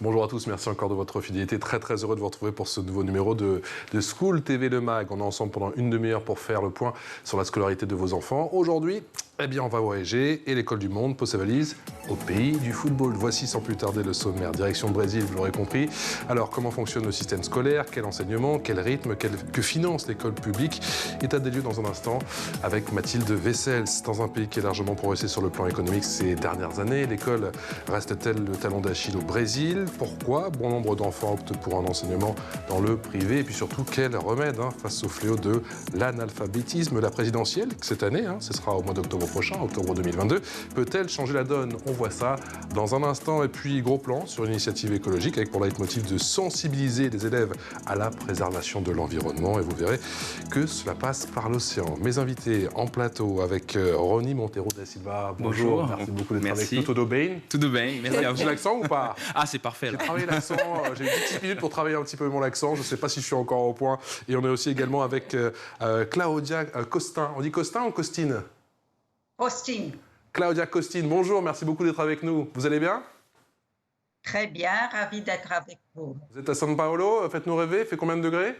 Bonjour à tous, merci encore de votre fidélité. Très heureux de vous retrouver pour ce nouveau numéro de School TV Le Mag. On est ensemble pendant une demi-heure pour faire le point sur la scolarité de vos enfants. Aujourd'hui, eh bien, on va voyager et l'école du monde pose sa valise au pays du football. Voici sans plus tarder le sommaire. Direction Brésil, vous l'aurez compris. Alors, comment fonctionne le système scolaire? Quel enseignement? Quel rythme? Que finance l'école publique? État des lieux dans un instant avec Mathilde Wessels. Dans un pays qui est largement progressé sur le plan économique ces dernières années, l'école reste-t-elle le talon d'Achille au Brésil? Pourquoi bon nombre d'enfants optent pour un enseignement dans le privé? Et puis surtout, quel remède face au fléau de l'analphabétisme? La présidentielle, cette année, ce sera au mois d'octobre prochain, octobre 2022, peut-elle changer la donne? On voit ça dans un instant. Et puis, gros plan sur une initiative écologique avec pour leitmotiv de sensibiliser les élèves à la préservation de l'environnement. Et vous verrez que cela passe par l'océan. Mes invités en plateau avec Ronnie Monteiro da Silva. Bonjour. Merci beaucoup d'être avec nous. Tudo bem? Tudo bem, merci à vous. J'ai l'accent ou pas? Ah, c'est parfait. J'ai travaillé l'accent, j'ai eu 10 petites minutes pour travailler un petit peu mon accent. Je ne sais pas si je suis encore au point. Et on est aussi également avec Claudia Costin. On dit Costin ou Costine? Costine. Claudia Costine, bonjour, merci beaucoup d'être avec nous. Vous allez bien? Très bien, ravi d'être avec vous. Vous êtes à São Paulo, faites-nous rêver, il fait combien de degrés?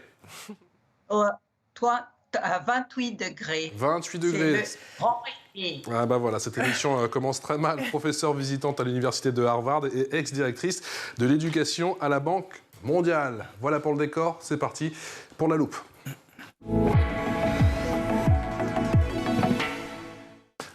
Toi, à 28 degrés. 28 degrés. C'est le grand été. Ah bah voilà, cette émission commence très mal. Professeure visitante à l'université de Harvard et ex-directrice de l'éducation à la Banque mondiale. Voilà pour le décor, c'est parti pour la loupe.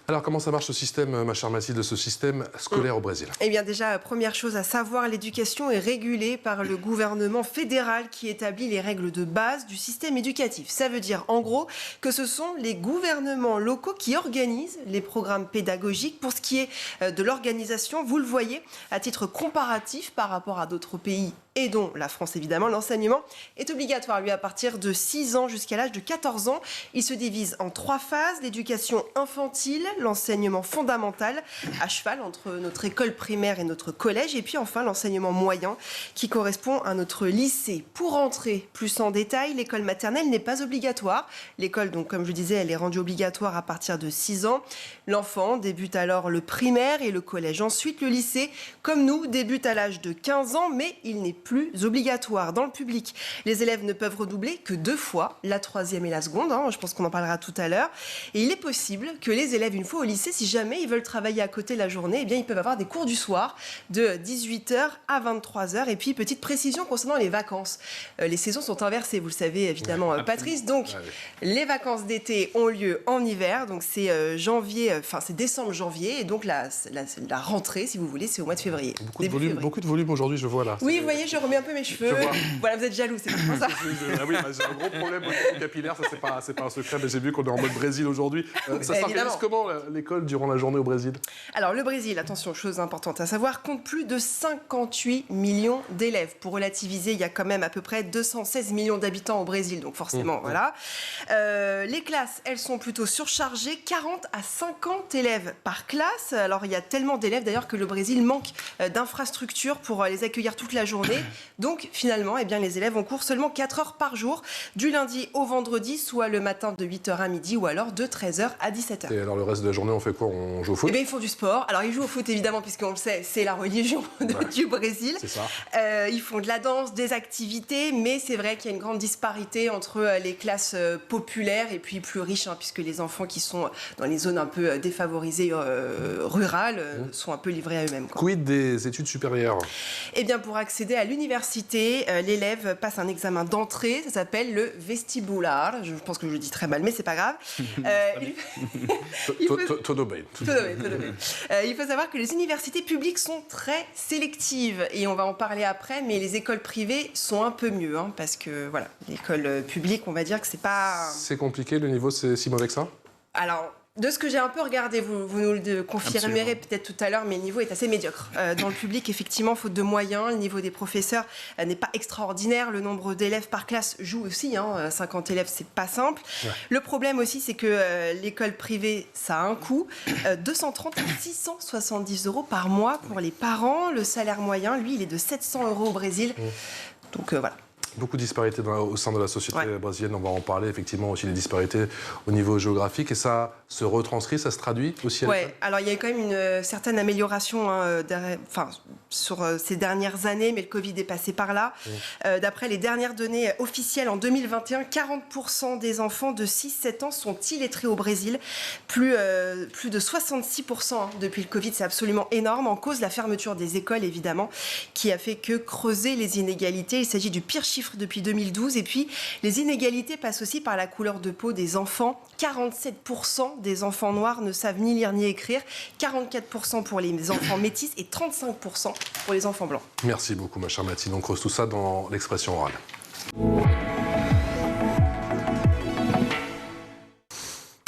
Alors, comment ça marche ce système, ma chère Mathilde, ce système scolaire au Brésil? Eh bien déjà, première chose à savoir, l'éducation est régulée par le gouvernement fédéral qui établit les règles de base du système éducatif. Ça veut dire, en gros, que ce sont les gouvernements locaux qui organisent les programmes pédagogiques. Pour ce qui est de l'organisation, vous le voyez, à titre comparatif par rapport à d'autres pays, et dont la France évidemment, l'enseignement est obligatoire, lui, à partir de 6 ans jusqu'à l'âge de 14 ans. Il se divise en 3 phases, l'éducation infantile, l'enseignement fondamental, à cheval entre notre école primaire et notre collège, et puis enfin l'enseignement moyen, qui correspond à notre lycée. Pour entrer plus en détail, l'école maternelle n'est pas obligatoire. L'école, donc, comme je disais, elle est rendue obligatoire à partir de 6 ans. L'enfant débute alors le primaire et le collège. Ensuite, le lycée, comme nous, débute à l'âge de 15 ans, mais il n'est plus obligatoire. Dans le public, les élèves ne peuvent redoubler que 2 fois, la 3e et la seconde, je pense qu'on en parlera tout à l'heure. Et il est possible que les élèves, une fois au lycée, si jamais ils veulent travailler à côté la journée, eh bien, ils peuvent avoir des cours du soir de 18h à 23h. Et puis, petite précision concernant les vacances. Les saisons sont inversées, vous le savez évidemment, Patrice. Donc, les vacances d'été ont lieu en hiver. Donc, c'est c'est décembre-janvier. Et donc, la rentrée, si vous voulez, c'est au mois de février. Beaucoup de volume aujourd'hui, je vois là. Oui, vous voyez, je remets un peu mes cheveux. Voilà, vous êtes jaloux, c'est pour ça. Ah oui, j'ai un gros problème capillaire, ça c'est pas un secret, mais j'ai vu qu'on est en mode Brésil aujourd'hui. Ça s'organise comment l'école durant la journée au Brésil? Alors le Brésil, attention, chose importante à savoir, compte plus de 58 millions d'élèves. Pour relativiser, il y a quand même à peu près 216 millions d'habitants au Brésil, donc forcément, voilà. Les classes, elles sont plutôt surchargées, 40 à 50 élèves par classe. Alors il y a tellement d'élèves d'ailleurs que le Brésil manque d'infrastructures pour les accueillir toute la journée. Donc finalement, eh bien, les élèves ont cours seulement 4 heures par jour, du lundi au vendredi, soit le matin de 8h à midi ou alors de 13h à 17h. Et alors le reste de la journée, on fait quoi? On joue au foot? Eh bien, ils font du sport. Alors ils jouent au foot évidemment, puisqu'on le sait, c'est la religion du Brésil. C'est ça. Ils font de la danse, des activités, mais c'est vrai qu'il y a une grande disparité entre les classes populaires et puis plus riches, puisque les enfants qui sont dans les zones un peu défavorisées rurales sont un peu livrés à eux-mêmes. Quid des études supérieures? Eh bien, pour accéder à l'université, l'élève passe un examen d'entrée, ça s'appelle le vestibular. Je pense que je le dis très mal, mais c'est pas grave. Todo bem. Il faut savoir que les universités publiques sont très sélectives, et on va en parler après, mais les écoles privées sont un peu mieux, parce que voilà, l'école publique, on va dire que c'est pas... C'est compliqué, le niveau c'est si mauvais que ça? Alors... De ce que j'ai un peu regardé, vous nous le confirmerez peut-être tout à l'heure, mais le niveau est assez médiocre. Dans le public, effectivement, faute de moyens, le niveau des professeurs n'est pas extraordinaire. Le nombre d'élèves par classe joue aussi. 50 élèves, c'est pas simple. Ouais. Le problème aussi, c'est que l'école privée, ça a un coût. 230 à 670 € par mois pour les parents. Le salaire moyen, lui, il est de 700 € au Brésil. Donc voilà. Beaucoup de disparités au sein de la société brésilienne, on va en parler, effectivement aussi les disparités au niveau géographique, et ça se retranscrit, ça se traduit aussi à l'école? Alors il y a quand même une certaine amélioration sur ces dernières années, mais le Covid est passé par là. D'après les dernières données officielles, en 2021, 40% des enfants de 6-7 ans sont illettrés au Brésil. Plus de 66% depuis le Covid, c'est absolument énorme. En cause, la fermeture des écoles, évidemment, qui a fait que creuser les inégalités. Il s'agit du pire chiffre depuis 2012. Et puis, les inégalités passent aussi par la couleur de peau des enfants. 47% des enfants noirs ne savent ni lire ni écrire. 44% pour les enfants métis et 35% pour les enfants blancs. Merci beaucoup, ma chère Mathilde. On creuse tout ça dans l'expression orale.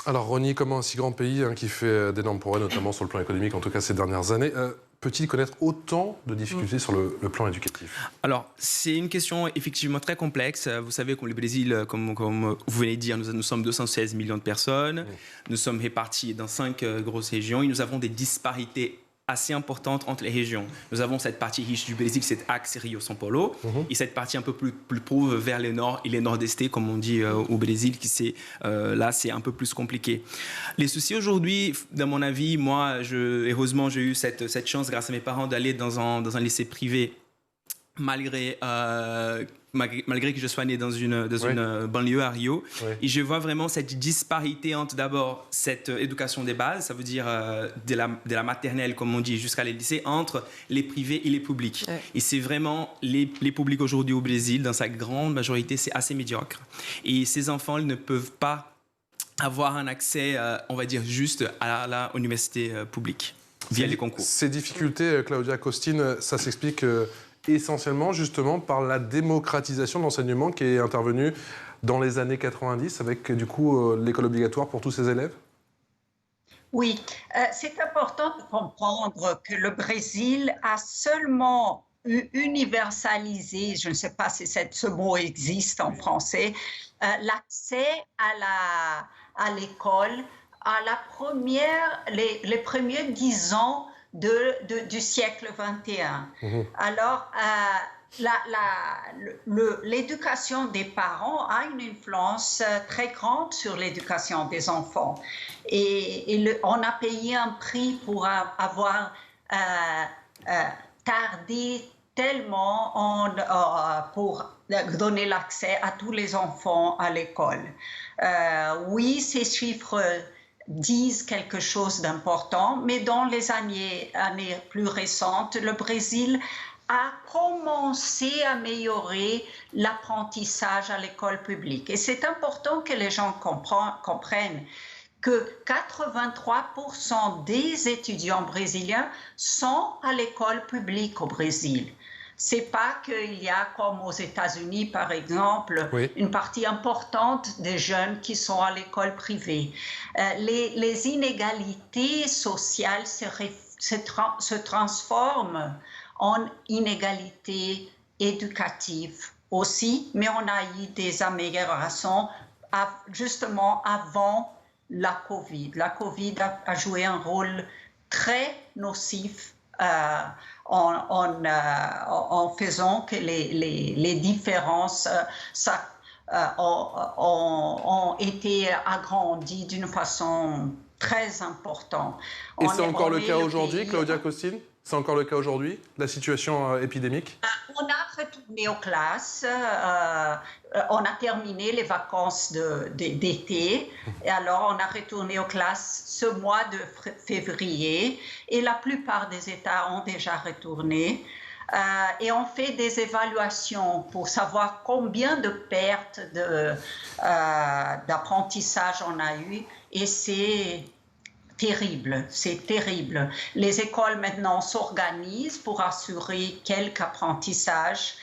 Alors, Rony, comme un si grand pays qui fait d'énormes progrès, notamment sur le plan économique, en tout cas ces dernières années, peut-il connaître autant de difficultés sur le plan éducatif? Alors, c'est une question effectivement très complexe. Vous savez que le Brésil, comme vous venez de dire, nous sommes 216 millions de personnes. Nous sommes répartis dans 5 grosses régions et nous avons des disparités assez importante entre les régions. Nous avons cette partie riche du Brésil, cet axe Rio-São Paulo, et cette partie un peu plus pauvre vers le nord et les nord-estés, comme on dit au Brésil, là, c'est un peu plus compliqué. Les soucis aujourd'hui, dans mon avis, moi, heureusement, j'ai eu cette chance, grâce à mes parents, d'aller dans un lycée privé, malgré que je sois né dans une banlieue à Rio. Et je vois vraiment cette disparité entre d'abord cette éducation des bases, ça veut dire de la maternelle, comme on dit, jusqu'à les lycées, entre les privés et les publics. Et c'est vraiment les publics aujourd'hui au Brésil, dans sa grande majorité, c'est assez médiocre. Et ces enfants, ils ne peuvent pas avoir un accès, on va dire, juste à la université publique, via les concours. Ces difficultés, Claudia Costin, ça s'explique essentiellement justement par la démocratisation de l'enseignement qui est intervenue dans les années 90 avec du coup l'école obligatoire pour tous ses élèves? Oui, c'est important de comprendre que le Brésil a seulement universalisé, je ne sais pas si ce mot existe en français, l'accès à l'école à les premiers 10 ans du siècle 21. Alors, l'éducation des parents a une influence très grande sur l'éducation des enfants. Et on a payé un prix pour avoir tardé tellement pour donner l'accès à tous les enfants à l'école. Oui, ces chiffres disent quelque chose d'important, mais dans les années plus récentes, le Brésil a commencé à améliorer l'apprentissage à l'école publique. Et c'est important que les gens comprennent que 83% des étudiants brésiliens sont à l'école publique au Brésil. C'est pas qu'il y a, comme aux États-Unis, par exemple, une partie importante des jeunes qui sont à l'école privée. Les inégalités sociales se transforment en inégalités éducatives aussi, mais on a eu des améliorations justement avant la Covid. La Covid a joué un rôle très nocif en faisant que les différences ont été agrandies d'une façon très importante. Et c'est encore le cas aujourd'hui, Claudia Costin? C'est encore le cas aujourd'hui, la situation épidémique? On a retourné aux classes, on a terminé les vacances d'été, et alors on a retourné aux classes ce mois de février, et la plupart des États ont déjà retourné. Et on fait des évaluations pour savoir combien de pertes d'apprentissage on a eu, et c'est terrible. Les écoles maintenant s'organisent pour assurer quelque apprentissage.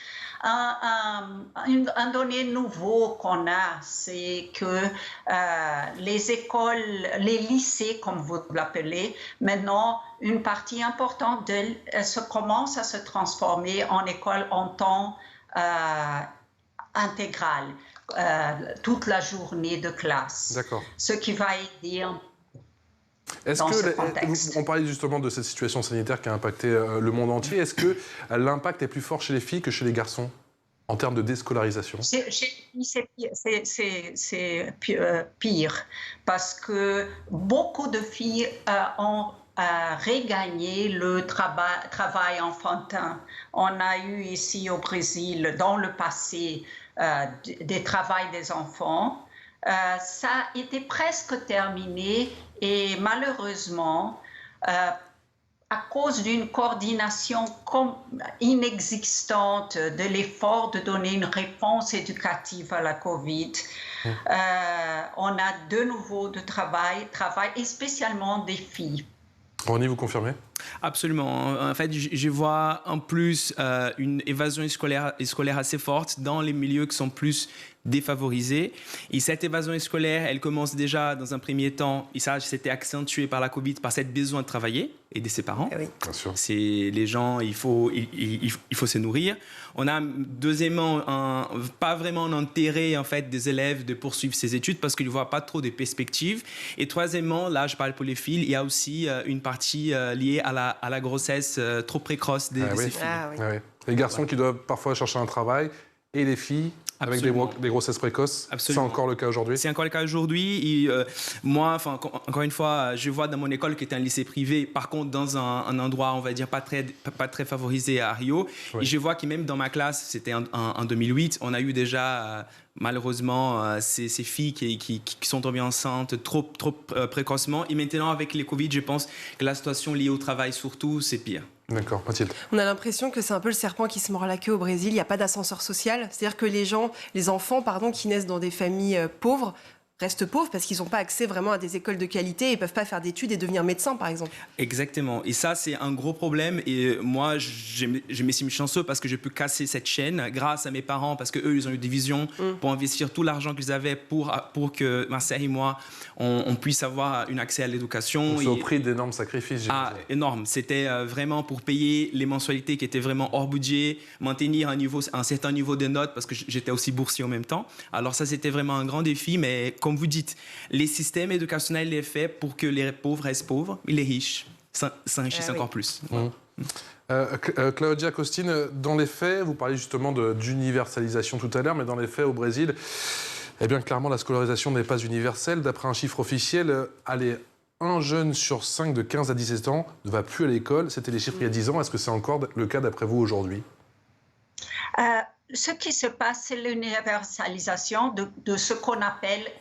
Un donné nouveau qu'on a, c'est que les lycées, comme vous l'appelez, maintenant, une partie importante commence à se transformer en école en temps intégral, toute la journée de classe. D'accord. Ce qui va aider on parlait justement de cette situation sanitaire qui a impacté le monde entier. Est-ce que l'impact est plus fort chez les filles que chez les garçons en termes de déscolarisation? C'est pire, parce que beaucoup de filles ont regagné le travail enfantin. On a eu ici au Brésil, dans le passé, des travails des enfants. Ça était presque terminé et malheureusement, à cause d'une coordination inexistante de l'effort de donner une réponse éducative à la COVID, on a de nouveau de travail et spécialement des filles. Ronnie, vous confirmez? Absolument. En fait, je vois en plus une évasion scolaire assez forte dans les milieux qui sont plus défavorisés. Et cette évasion scolaire, elle commence déjà dans un premier temps, et ça, c'était accentué par la COVID, par cette besoin de travailler, aider ses parents. Ah oui. Bien sûr. C'est les gens, il faut se nourrir. On a deuxièmement pas vraiment un intérêt en fait des élèves de poursuivre ces études parce qu'ils ne voient pas trop de perspectives. Et troisièmement, là je parle pour les filles, il y a aussi une partie liée à la grossesse trop précoce de ces filles. Ah oui. Ah oui. Les garçons qui doivent parfois chercher un travail et les filles avec des grossesses précoces. Absolument. C'est encore le cas aujourd'hui? C'est encore le cas aujourd'hui. Et, moi, encore une fois, je vois dans mon école qui était un lycée privé, par contre dans un endroit, on va dire, pas très favorisé à Rio. Oui. Et je vois que même dans ma classe, c'était en 2008, on a eu déjà... malheureusement, ces filles qui sont tombées enceintes trop précocement. Et maintenant, avec les Covid, je pense que la situation liée au travail, surtout, c'est pire. D'accord, Mathilde. On a l'impression que c'est un peu le serpent qui se mord la queue au Brésil. Il n'y a pas d'ascenseur social. C'est-à-dire que les enfants qui naissent dans des familles pauvres restent pauvres parce qu'ils n'ont pas accès vraiment à des écoles de qualité et ne peuvent pas faire d'études et devenir médecins, par exemple. Exactement. Et ça, c'est un gros problème. Et moi, je m'estime chanceux parce que je peux casser cette chaîne grâce à mes parents parce qu'eux, ils ont eu des visions pour investir tout l'argent qu'ils avaient pour que ma sœur et moi, on puisse avoir un accès à l'éducation. C'est au prix d'énormes sacrifices, j'imagine. Énorme. C'était vraiment pour payer les mensualités qui étaient vraiment hors budget, maintenir un certain niveau de notes parce que j'étais aussi boursier en même temps. Alors ça, c'était vraiment un grand défi, mais comme vous dites, les systèmes éducationnels sont faits pour que les pauvres restent pauvres et les riches s'enrichissent encore plus. Claudia Costin, dans les faits, vous parliez justement d'universalisation tout à l'heure, mais dans les faits, au Brésil, eh bien, clairement, la scolarisation n'est pas universelle. D'après un chiffre officiel, un jeune sur 5 de 15 à 17 ans ne va plus à l'école. C'était les chiffres il y a 10 ans. Est-ce que c'est encore le cas d'après vous aujourd'hui? Ce qui se passe, c'est l'universalisation de ce qu'on appelle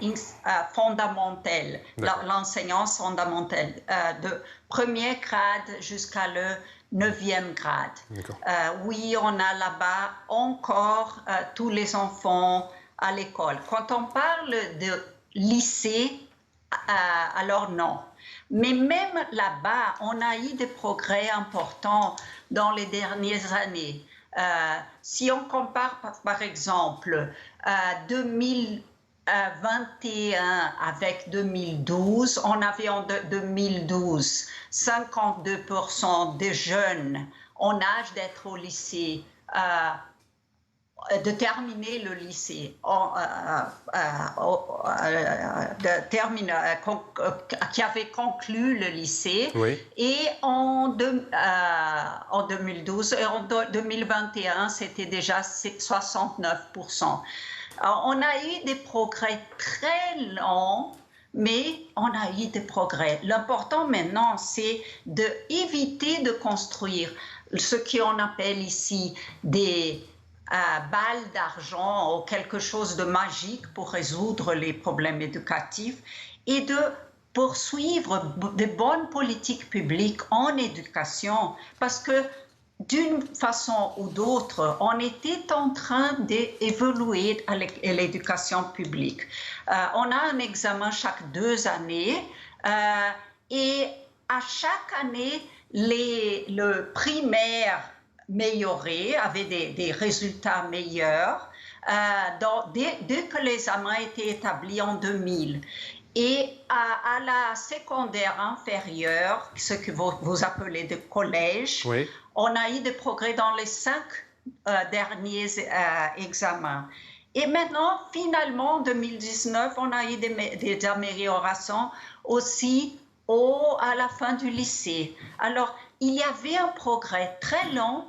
fondamental, l'enseignement fondamental, de premier grade jusqu'à le 9e grade. Oui, on a là-bas encore tous les enfants à l'école. Quand on parle de lycée, alors non. Mais même là-bas, on a eu des progrès importants dans les dernières années. Si on compare par exemple 2021 avec 2012, on avait en 2012 52% des jeunes en âge d'être au lycée, de terminer le lycée, qui avait conclu le lycée. Oui. Et en 2012 et en 2021, c'était déjà 69%. Alors, on a eu des progrès très lents, mais on a eu des progrès. L'important maintenant, c'est d'éviter de construire ce qu'on appelle ici des balles d'argent ou quelque chose de magique pour résoudre les problèmes éducatifs et de poursuivre de bonnes politiques publiques en éducation parce que d'une façon ou d'autre, on était en train d'évoluer à l'éducation publique. On a un examen chaque 2 années et à chaque année, le primaire amélioré, avait des résultats meilleurs dès que l'examen a été établi en 2000. Et à la secondaire inférieure, ce que vous appelez de collège, oui. On a eu des progrès dans les 5 derniers examens. Et maintenant, finalement, en 2019, on a eu des améliorations aussi à la fin du lycée. Alors, il y avait un progrès très lent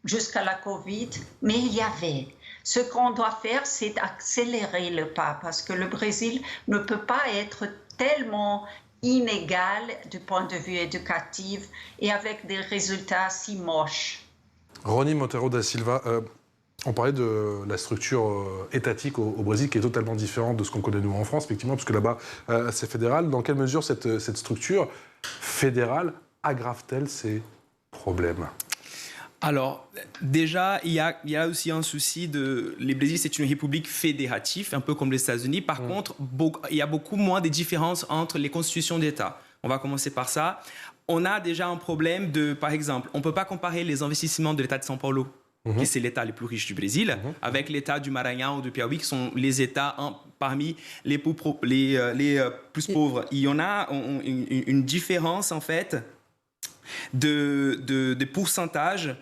jusqu'à la COVID, mais il y avait. Ce qu'on doit faire, c'est accélérer le pas, parce que le Brésil ne peut pas être tellement inégale du point de vue éducatif et avec des résultats si moches. Rony Monteiro da Silva, on parlait de la structure étatique au Brésil qui est totalement différente de ce qu'on connaît nous en France, effectivement, parce que là-bas, c'est fédéral. Dans quelle mesure cette structure fédérale aggrave-t-elle ces problèmes ? Alors, déjà, il y a aussi un souci le Brésil, c'est une république fédérative, un peu comme les États-Unis. Par contre, il y a beaucoup moins de différences entre les constitutions d'État. On va commencer par ça. On a déjà un problème par exemple, on ne peut pas comparer les investissements de l'État de São Paulo, qui c'est l'État le plus riche du Brésil, avec l'État du Maranhão ou du Piauí, qui sont les États parmi les plus pauvres. Il y en a une différence, en fait, de pourcentage,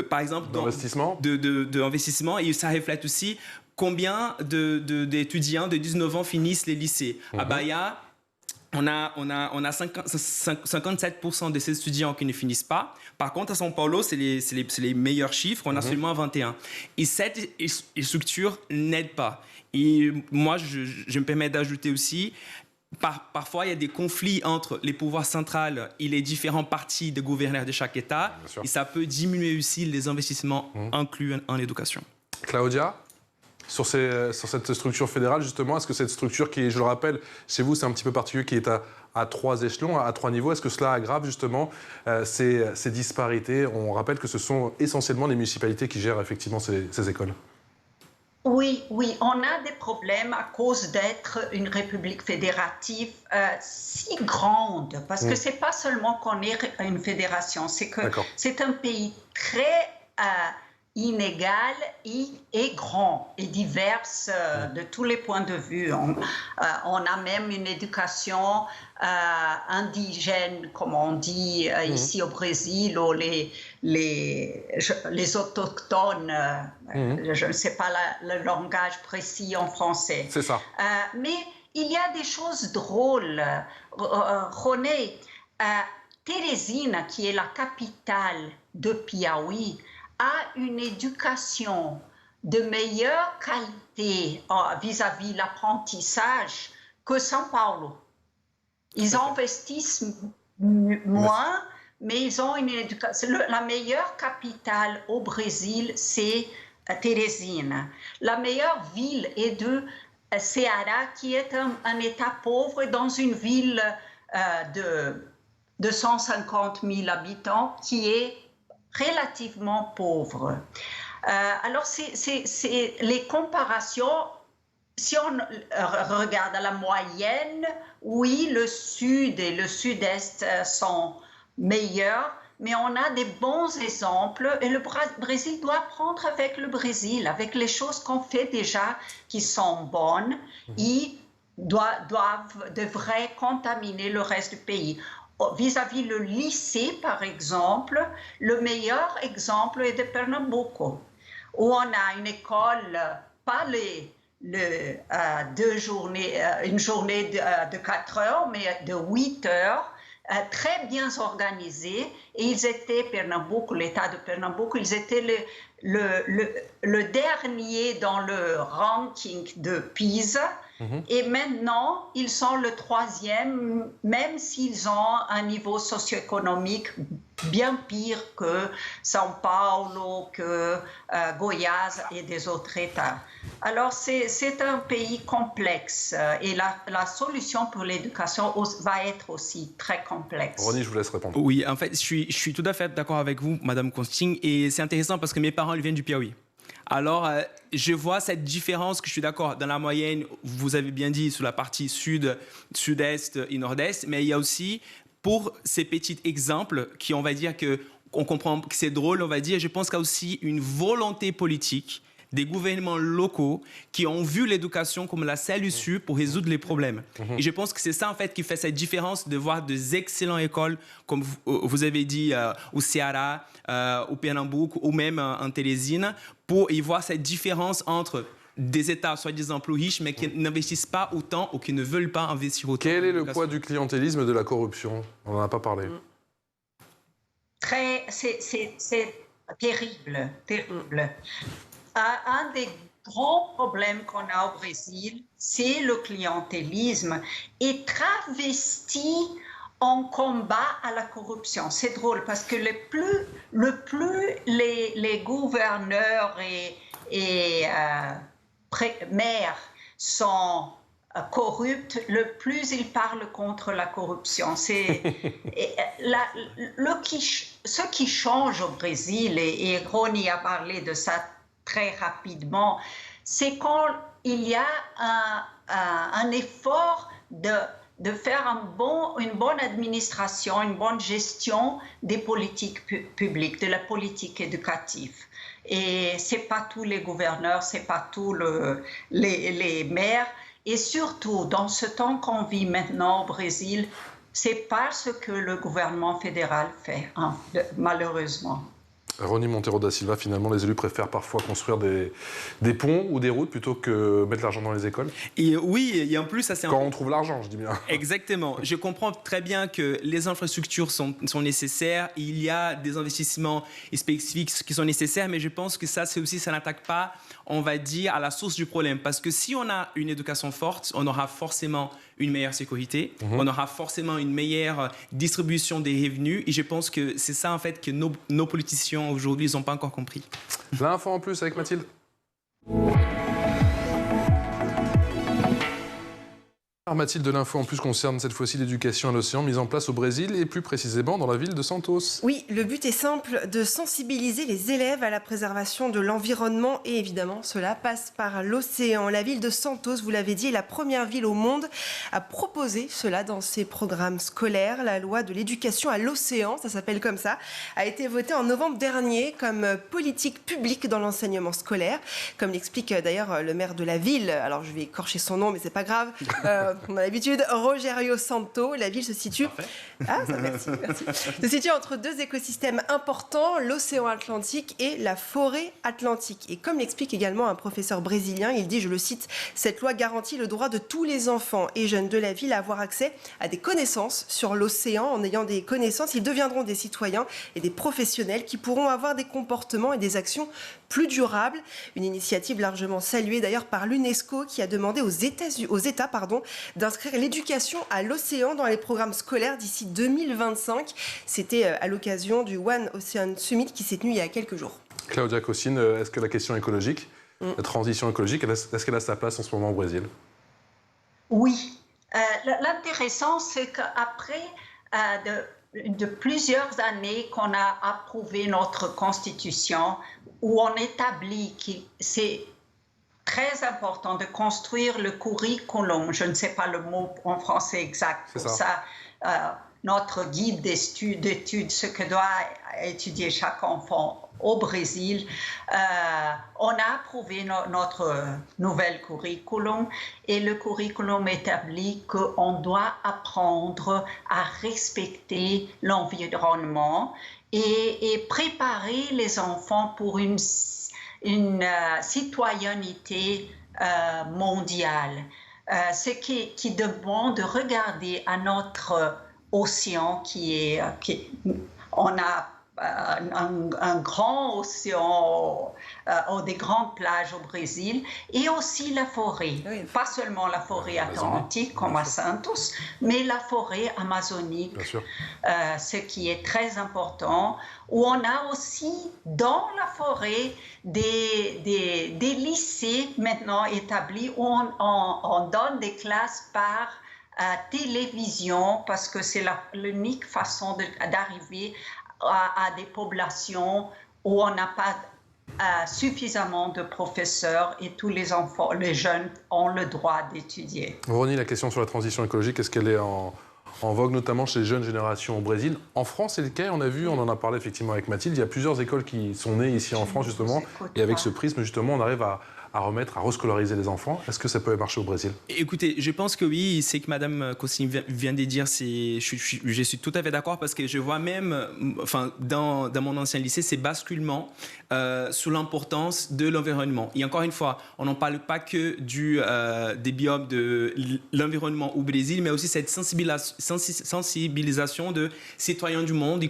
par exemple, d'investissement. Et ça reflète aussi combien d'étudiants de 19 ans finissent les lycées. À Bahia, on a 57% de ces étudiants qui ne finissent pas. Par contre, à São Paulo, c'est les meilleurs chiffres. On a seulement 21. Et cette structure n'aide pas. Et moi, je me permets d'ajouter aussi, parfois, il y a des conflits entre les pouvoirs centraux et les différents partis de gouverneurs de chaque État. Et ça peut diminuer aussi les investissements inclus en éducation. Claudia ? Sur cette structure fédérale, justement, est-ce que cette structure qui, je le rappelle, chez vous, c'est un petit peu particulier, qui est à 3 échelons, à 3 niveaux, est-ce que cela aggrave justement ces disparités ? On rappelle que ce sont essentiellement les municipalités qui gèrent effectivement ces écoles. Oui, on a des problèmes à cause d'être une république fédérative si grande, parce que c'est pas seulement qu'on est une fédération, c'est que c'est un pays très inégal et grand et divers de tous les points de vue. On a même une éducation indigène, comme on dit ici au Brésil, où les autochtones, je ne sais pas le langage précis en français. C'est ça. Mais il y a des choses drôles. René, Teresina, qui est la capitale de Piauí, a une éducation de meilleure qualité vis-à-vis l'apprentissage que São Paulo. Ils investissent moins, mais ils ont une éducation. La meilleure capitale au Brésil, c'est Teresina. La meilleure ville est de Ceará, qui est un État pauvre dans une ville de 150 000 habitants, qui est relativement pauvre. Alors, c'est les comparations, si on regarde à la moyenne, oui, le sud et le sud-est sont meilleurs, mais on a des bons exemples et le Brésil doit apprendre avec le Brésil, avec les choses qu'on fait déjà qui sont bonnes et devraient contaminer le reste du pays. Vis-à-vis le lycée, par exemple, le meilleur exemple est de Pernambuco, où on a une école, pas une journée de 4 heures, mais de 8 heures, très bien organisée. Et ils étaient, l'État de Pernambuco, ils étaient le dernier dans le ranking de PISA. Et maintenant, ils sont le 3e, même s'ils ont un niveau socio-économique bien pire que São Paulo, que Goiás et des autres États. Alors, c'est un pays complexe et la solution pour l'éducation va être aussi très complexe. Rony, je vous laisse répondre. Oui, en fait, je suis tout à fait d'accord avec vous, Madame Consting, et c'est intéressant parce que mes parents viennent du Piauí. Alors, je vois cette différence que je suis d'accord. Dans la moyenne, vous avez bien dit, sur la partie sud, sud-est et nord-est, mais il y a aussi, pour ces petits exemples, qui on va dire qu'on comprend que c'est drôle, on va dire, je pense qu'il y a aussi une volonté politique des gouvernements locaux qui ont vu l'éducation comme la seule issue pour résoudre les problèmes. Et je pense que c'est ça, en fait, qui fait cette différence de voir des excellentes écoles, comme vous avez dit, au Ceará, au Pernambuco, ou même en Teresina, pour y voir cette différence entre des États soi-disant plus riches, mais qui n'investissent pas autant ou qui ne veulent pas investir autant. Quel est le poids du clientélisme et de la corruption ? On n'en a pas parlé. C'est terrible, terrible. Un des grand problème qu'on a au Brésil, c'est le clientélisme et travesti en combat à la corruption. C'est drôle parce que le plus les gouverneurs et maires sont corrupts, le plus ils parlent contre la corruption. Ce qui change au Brésil, et Rony a parlé de ça très rapidement, c'est quand il y a un effort de faire une bonne administration, une bonne gestion des politiques publiques, de la politique éducative. Et ce n'est pas tous les gouverneurs, ce n'est pas tous les maires. Et surtout, dans ce temps qu'on vit maintenant au Brésil, c'est parce que le gouvernement fédéral fait, malheureusement. Rony Monteiro da Silva, finalement, les élus préfèrent parfois construire des ponts ou des routes plutôt que mettre l'argent dans les écoles. Et oui, et en plus, ça c'est... Quand on trouve l'argent, je dis bien. Exactement. Je comprends très bien que les infrastructures sont nécessaires. Il y a des investissements spécifiques qui sont nécessaires, mais je pense que ça n'attaque pas, on va dire, à la source du problème. Parce que si on a une éducation forte, on aura forcément une meilleure sécurité, on aura forcément une meilleure distribution des revenus. Et je pense que c'est ça, en fait, que nos politiciens aujourd'hui, ils n'ont pas encore compris. L'info en plus avec Mathilde. Alors Mathilde, de l'info en plus concerne cette fois-ci l'éducation à l'océan mise en place au Brésil et plus précisément dans la ville de Santos. Oui, le but est simple, de sensibiliser les élèves à la préservation de l'environnement et évidemment cela passe par l'océan. La ville de Santos, vous l'avez dit, est la première ville au monde à proposer cela dans ses programmes scolaires. La loi de l'éducation à l'océan, ça s'appelle comme ça, a été votée en novembre dernier comme politique publique dans l'enseignement scolaire. Comme l'explique d'ailleurs le maire de la ville, alors je vais écorcher son nom mais c'est pas grave, on a l'habitude, Rogério Santo. La ville se situe... Merci. Se situe entre deux écosystèmes importants, l'océan Atlantique et la forêt atlantique. Et comme l'explique également un professeur brésilien, il dit, je le cite, « Cette loi garantit le droit de tous les enfants et jeunes de la ville à avoir accès à des connaissances sur l'océan. En ayant des connaissances, ils deviendront des citoyens et des professionnels qui pourront avoir des comportements et des actions plus durables. » Une initiative largement saluée d'ailleurs par l'UNESCO qui a demandé aux États d'inscrire l'éducation à l'océan dans les programmes scolaires d'ici 2025. C'était à l'occasion du One Ocean Summit qui s'est tenu il y a quelques jours. Claudia Cossin, est-ce que la question écologique, la transition écologique, est-ce qu'elle a sa place en ce moment au Brésil? Oui. L'intéressant, c'est qu'après de plusieurs années qu'on a approuvé notre constitution, où on établit que c'est très important de construire le curriculum, je ne sais pas le mot en français exact pour ça, notre guide d'études, ce que doit étudier chaque enfant au Brésil. On a approuvé notre nouvel curriculum et le curriculum établit qu'on doit apprendre à respecter l'environnement et préparer les enfants pour une citoyenneté mondiale. Ce qui demande de regarder à notre océan on a un grand océan, des grandes plages au Brésil et aussi la forêt, pas seulement la forêt atlantique comme à Santos, mais la forêt amazonique, ce qui est très important, où on a aussi dans la forêt des lycées maintenant établis où on donne des classes par télévision parce que c'est l'unique façon d'arriver à des populations où on n'a pas suffisamment de professeurs et tous les enfants, les jeunes ont le droit d'étudier. Rony, la question sur la transition écologique, est-ce qu'elle est en vogue notamment chez les jeunes générations au Brésil? En France, c'est le cas, on en a parlé effectivement avec Mathilde, il y a plusieurs écoles qui sont nées ici en France justement, et avec ce prisme justement, on arrive à rescolariser les enfants. Est-ce que ça peut marcher au Brésil? Écoutez, je pense que oui, c'est que Mme Cossin vient de dire, je suis tout à fait d'accord parce que je vois même, dans mon ancien lycée, ces basculements sur l'importance de l'environnement. Et encore une fois, on n'en parle pas que des biomes de l'environnement au Brésil, mais aussi cette sensibilisation de citoyens du monde et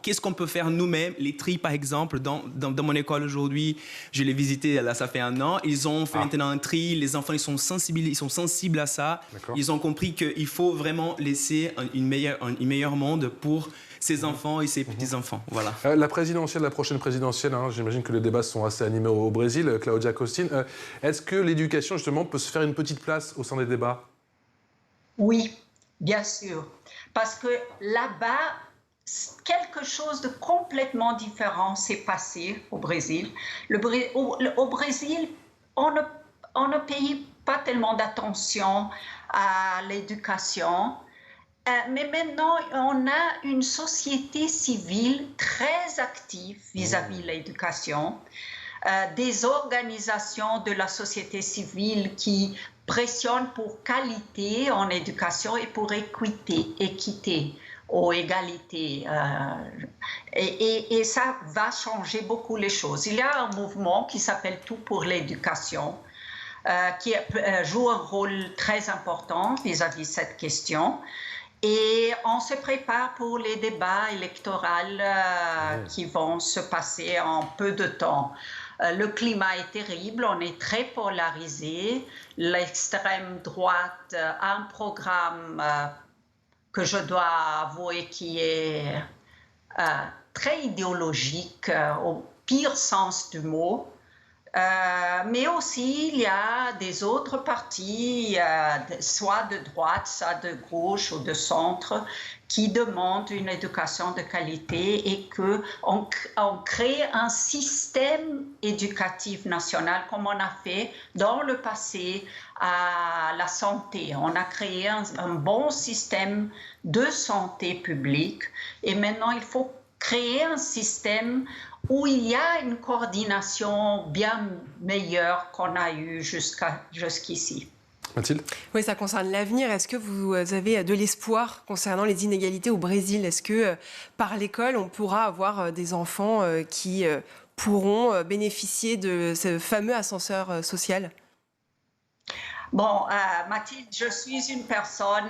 qu'est-ce qu'on peut faire nous-mêmes. Les tri, par exemple, dans mon école aujourd'hui, je l'ai visité, là, ça fait un maintenant. Ils ont fait maintenant un tri. Les enfants, ils sont sensibles à ça. Ils ont compris qu'il faut vraiment laisser une meilleure monde pour ses enfants et ses petits-enfants. Voilà. La prochaine présidentielle, j'imagine que les débats sont assez animés au Brésil. Claudia Costin, est-ce que l'éducation, justement, peut se faire une petite place au sein des débats? Oui, bien sûr. Parce que là-bas, quelque chose de complètement différent s'est passé au Brésil. Au Brésil, on ne paye pas tellement d'attention à l'éducation. Mais maintenant, on a une société civile très active vis-à-vis de l'éducation, des organisations de la société civile qui pressionnent pour qualité en éducation et pour équité ou égalité. Et ça va changer beaucoup les choses. Il y a un mouvement qui s'appelle Tout pour l'éducation, qui joue un rôle très important vis-à-vis de cette question. Et on se prépare pour les débats électoraux qui vont se passer en peu de temps. Le climat est terrible, on est très polarisé. L'extrême droite a un programme que je dois avouer qui est très idéologique, au pire sens du mot. Mais aussi, il y a des autres partis, soit de droite, soit de gauche ou de centre, qui demandent une éducation de qualité et qu'on crée un système éducatif national comme on a fait dans le passé à la santé. On a créé un bon système de santé publique et maintenant il faut créer un système où il y a une coordination bien meilleure qu'on a eue jusqu'ici. Mathilde ? Oui, ça concerne l'avenir. Est-ce que vous avez de l'espoir concernant les inégalités au Brésil? Est-ce que par l'école, on pourra avoir des enfants qui pourront bénéficier de ce fameux ascenseur social? Bon, Mathilde, je suis une personne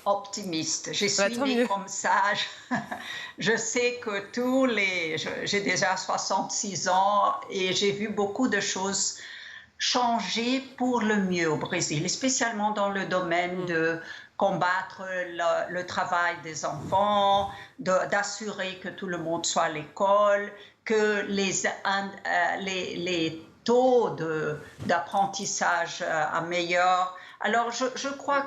optimiste. Je suis née comme ça. Je sais que j'ai déjà 66 ans et j'ai vu beaucoup de choses changer pour le mieux au Brésil, spécialement dans le domaine de combattre le travail des enfants, d'assurer que tout le monde soit à l'école, que les taux d'apprentissage améliorent. Alors, je crois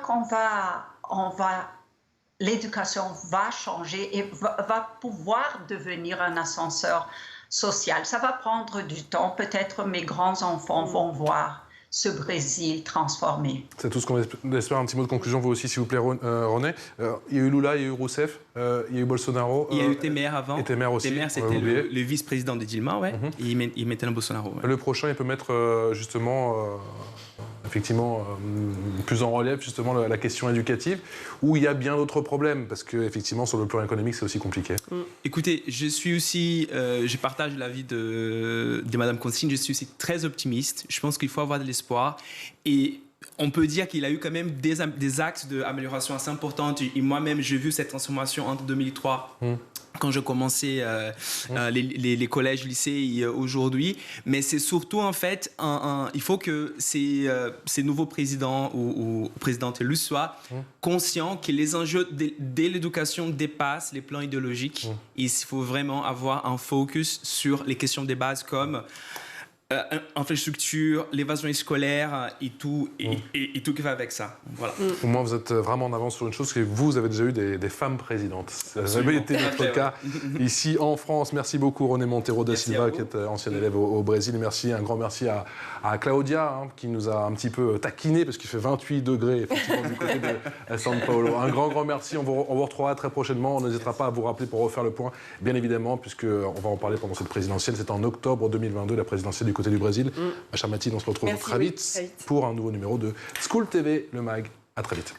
l'éducation va changer et va pouvoir devenir un ascenseur social. Ça va prendre du temps. Peut-être mes grands-enfants vont voir ce Brésil transformé. C'est tout ce qu'on espère. Un petit mot de conclusion, vous aussi, s'il vous plaît, René. Il y a eu Lula, il y a eu Rousseff, il y a eu Bolsonaro. Il y a eu Temer avant. Et Temer aussi. Temer, c'était le vice-président de Dilma, ouais. Et il mettait un Bolsonaro. Ouais. Le prochain, il peut mettre justement... effectivement, plus en relief justement la question éducative, où il y a bien d'autres problèmes, parce qu'effectivement, sur le plan économique, c'est aussi compliqué. Écoutez, je partage l'avis de Mme Costin, je suis aussi très optimiste. Je pense qu'il faut avoir de l'espoir. Et on peut dire qu'il a eu quand même des axes d'amélioration assez importants. Et moi-même, j'ai vu cette transformation entre 2003 quand je commençais les collèges, lycées et aujourd'hui. Mais c'est surtout, en fait, il faut que ces nouveaux présidents ou présidentes élus soient conscients que les enjeux de l'éducation dépassent les plans idéologiques. Il faut vraiment avoir un focus sur les questions des bases comme infrastructure, l'évasion scolaire et tout qui va avec ça. Voilà. Au moins, vous êtes vraiment en avance sur une chose, que vous avez déjà eu des femmes présidentes. Ça n'a jamais été notre cas ici en France. Merci beaucoup René Monteiro da Silva, qui est ancienne élève au Brésil. Merci, un grand merci à Claudia, qui nous a un petit peu taquiné, parce qu'il fait 28 degrés effectivement du côté de São Paulo. Un grand merci. On vous retrouvera très prochainement. On n'hésitera pas à vous rappeler pour refaire le point, bien évidemment, puisqu'on va en parler pendant cette présidentielle. C'est en octobre 2022, la présidentielle du côté du Brésil. Ma chère Mathilde, on se retrouve très vite pour un nouveau numéro de School TV, le mag. À très vite.